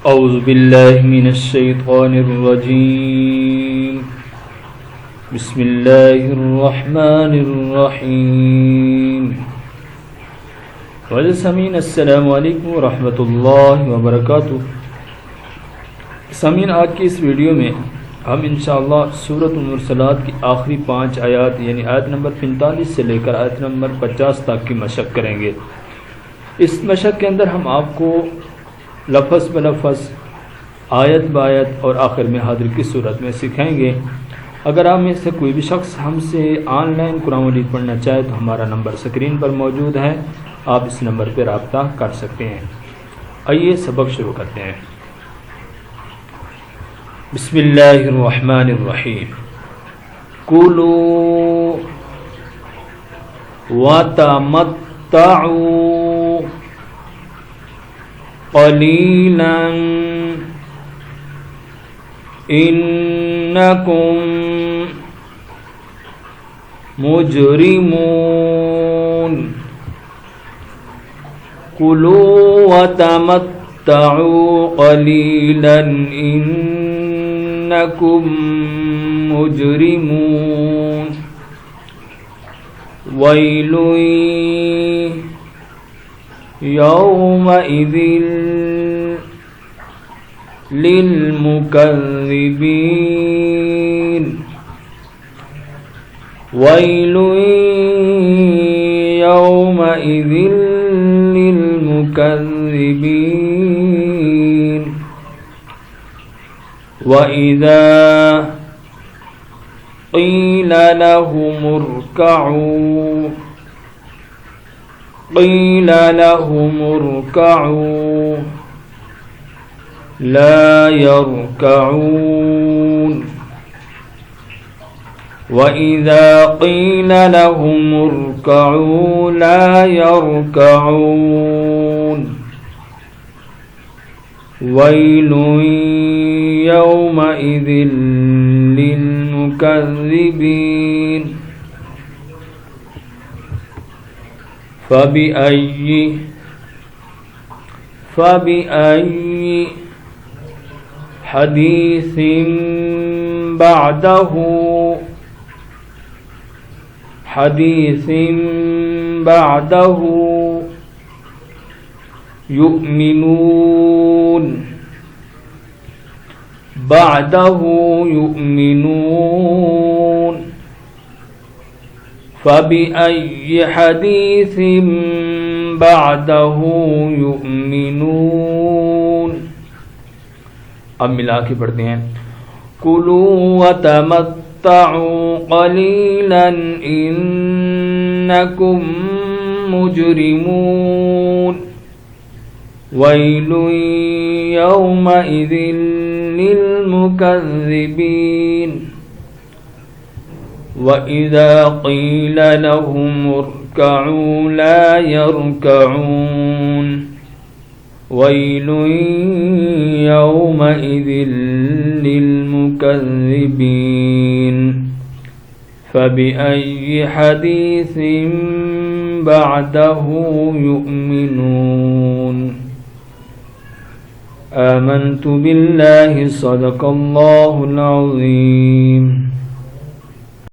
اعوذ باللہ من الشیطان الرجیم بسم اللہ الرحمن الرحیم سامعین السلام علیکم ورحمۃ اللہ وبرکاتہ۔ سامعین، آج کی اس ویڈیو میں ہم انشاءاللہ سورۃ المرسلات کی آخری 5 آیات یعنی آیت نمبر 45 سے لے کر آیت نمبر 50 تک کی مشق کریں گے۔ اس مشق کے اندر ہم آپ کو لفظ بلفظ، آیت بآیت اور آخر میں حاضر کی صورت میں سکھائیں گے۔ اگر آپ میں سے کوئی بھی شخص ہم سے آن لائن قرآن مجید پڑھنا چاہے تو ہمارا نمبر سکرین پر موجود ہے، آپ اس نمبر پہ رابطہ کر سکتے ہیں۔ آئیے سبق شروع کرتے ہیں۔ بسم اللہ الرحمن الرحیم۔ کلوا وتمتعوا قلیلا انکم مجرمون۔ کلوا وتمتعوا قلیلا انکم مجرمون۔ ویل یومئذ للمکذبین۔ ویل یومئذ للمکذبین۔ وَإِذَا قِيلَ لَهُمُ اركعوا لا يركعون۔ وَإِذَا قِيلَ لَهُمُ اركعوا لا يركعون۔ وَيْلٌ يَوْمَئِذٍ لِّلْمُكَذِّبِينَ۔ فَبِأَيِّ حَدِيثٍ بَعْدَهُ يُؤْمِنُونَ۔ فَبِأَيِّ حَدِيثٍ بَعْدَهُ يُؤْمِنُونَ۔ اب ملا کے پڑھتے ہیں۔ کلوا وتمتعوا قلیلا انکم مجرمون۔ ویل یومئذ للمکذبین۔ وَإِذَا قِيلَ لَهُمُ ارْكَعُوا لَا يَرْكَعُونَ۔ وَيْلٌ يَوْمَئِذٍ لِّلْمُكَذِّبِينَ۔ فَبِأَيِّ حَدِيثٍ بَعْدَهُ يُؤْمِنُونَ۔ آمنت بالله صدق الله العظيم۔